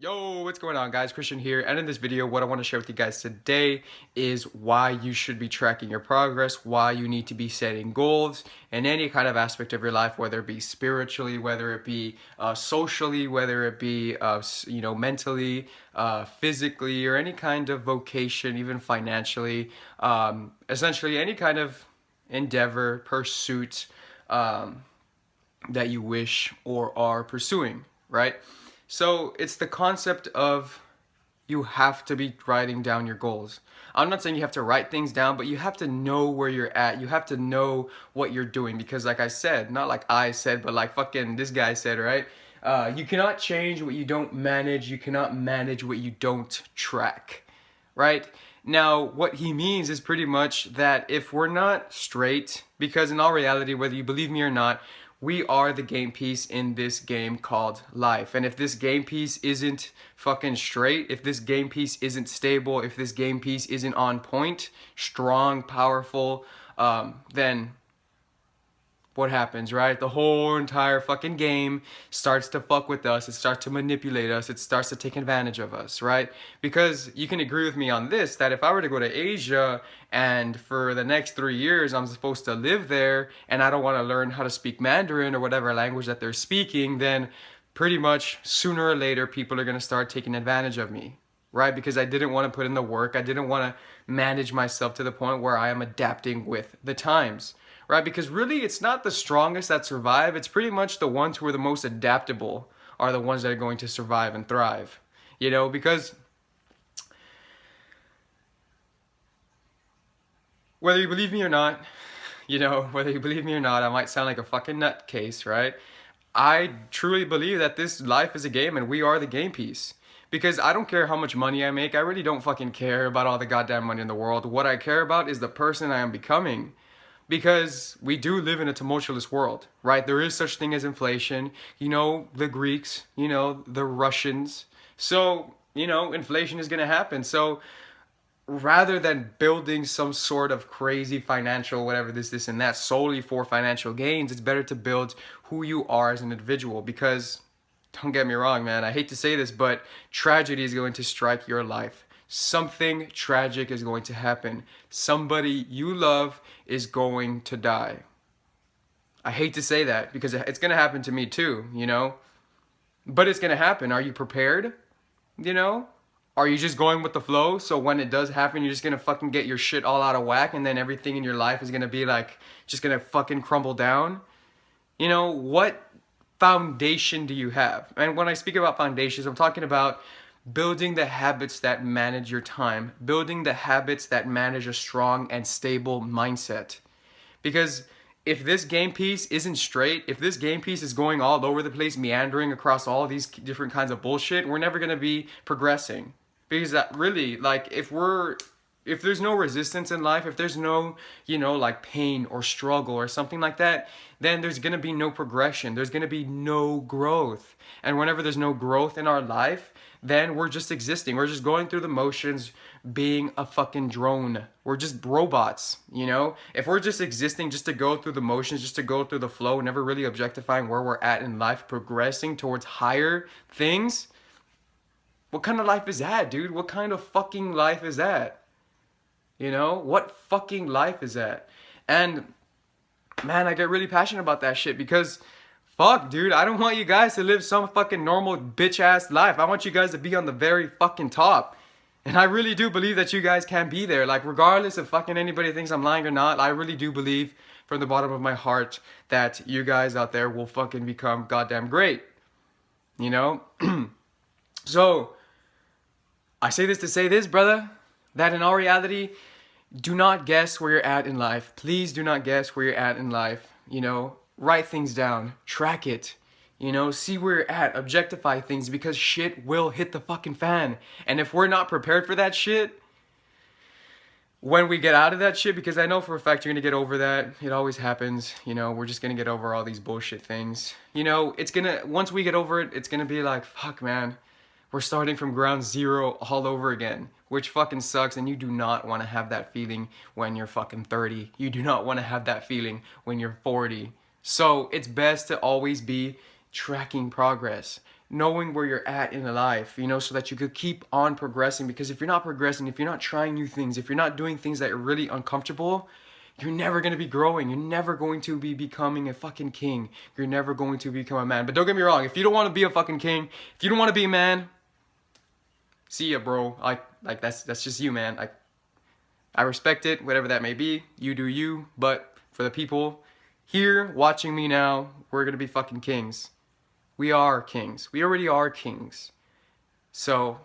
Yo, what's going on, guys? Christian here, and in this video what I want to share with you guys today is why you should be tracking your progress, why you need to be setting goals in any kind of aspect of your life, whether it be spiritually, whether it be socially, whether it be mentally, physically, or any kind of vocation, even financially, essentially any kind of endeavor, pursuit that you wish or are pursuing, right? So it's the concept of you have to be writing down your goals. I'm not saying you have to write things down, but you have to know where you're at. You have to know what you're doing because, like I said, not like I said, but like fucking this guy said, right? You cannot change what you don't manage. You cannot manage what you don't track, right? Now, what he means is pretty much that if we're not straight, because in all reality, whether you believe me or not, we are the game piece in this game called life. And if this game piece isn't fucking straight, if this game piece isn't stable, if this game piece isn't on point, strong, powerful, then what happens, right? The whole entire fucking game starts to fuck with us. It starts to manipulate us. It starts to take advantage of us, right? Because you can agree with me on this, that if I were to go to Asia and for the next 3 years I'm supposed to live there and I don't want to learn how to speak Mandarin or whatever language that they're speaking, then pretty much sooner or later people are going to start taking advantage of me, right? Because I didn't want to put in the work. I didn't want to manage myself to the point where I am adapting with the times, right? Because really, it's not the strongest that survive. It's pretty much the ones who are the most adaptable are the ones that are going to survive and thrive. Because whether you believe me or not, whether you believe me or not, I might sound like a fucking nutcase, right? I truly believe that this life is a game and we are the game piece. Because I don't care how much money I make. I really don't fucking care about all the goddamn money in the world. What I care about is the person I am becoming. Because we do live in a tumultuous world, right? There is such thing as inflation. The Greeks, the Russians. So, inflation is going to happen. So rather than building some sort of crazy financial whatever this and that solely for financial gains, it's better to build who you are as an individual. Because don't get me wrong, man, I hate to say this, but tragedy is going to strike your life. Something tragic is going to happen. Somebody you love is going to die. I hate to say that because it's going to happen to me too, but it's going to happen. Are you prepared? Are you just going with the flow? So when it does happen, you're just going to fucking get your shit all out of whack and then everything in your life is going to be like just going to fucking crumble down. What foundation do you have? And when I speak about foundations, I'm talking about building the habits that manage your time, building the habits that manage a strong and stable mindset. Because if this game piece isn't straight, if this game piece is going all over the place, meandering across all these different kinds of bullshit, we're never going to be progressing. Because that really, like, if there's no resistance in life, if there's no, like pain or struggle or something like that, then there's going to be no progression. There's going to be no growth. And whenever there's no growth in our life, then we're just existing. We're just going through the motions, being a fucking drone. We're just robots, If we're just existing just to go through the motions, just to go through the flow, never really objectifying where we're at in life, progressing towards higher things, what kind of life is that, dude? What kind of fucking life is that? What fucking life is that? And man, I get really passionate about that shit because fuck, dude, I don't want you guys to live some fucking normal bitch ass life. I want you guys to be on the very fucking top. And I really do believe that you guys can be there. Like, regardless if fucking anybody thinks I'm lying or not, I really do believe from the bottom of my heart that you guys out there will fucking become goddamn great. So, I say this to say this, brother, that in all reality, do not guess where you're at in life. Please do not guess where you're at in life. Write things down, track it, see where you're at, objectify things because shit will hit the fucking fan. And if we're not prepared for that shit, when we get out of that shit, because I know for a fact you're gonna get over that, it always happens, we're just gonna get over all these bullshit things. Once we get over it, it's gonna be like, fuck, man, we're starting from ground zero all over again, which fucking sucks. And you do not want to have that feeling when you're fucking 30. You do not want to have that feeling when you're 40. So it's best to always be tracking progress, knowing where you're at in life, you know, so that you could keep on progressing. Because if you're not progressing, if you're not trying new things, if you're not doing things that are really uncomfortable, you're never going to be growing. You're never going to be becoming a fucking king. You're never going to become a man. But don't get me wrong, if you don't want to be a fucking king, if you don't want to be a man, see ya, bro. Like that's just you, man. I respect it, whatever that may be. You do you. But for the people here watching me now, we're gonna be fucking kings. We are kings. We already are kings. So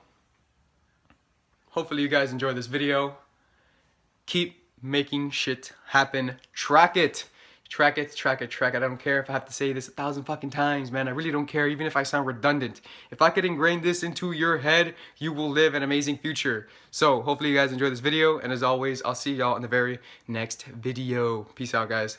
hopefully you guys enjoy this video. Keep making shit happen. Track it. Track it, track it, track it. I don't care if I have to say this 1,000 fucking times, man. I really don't care, even if I sound redundant. If I could ingrain this into your head, you will live an amazing future. So hopefully you guys enjoy this video, and as always, I'll see y'all in the very next video. Peace out, guys.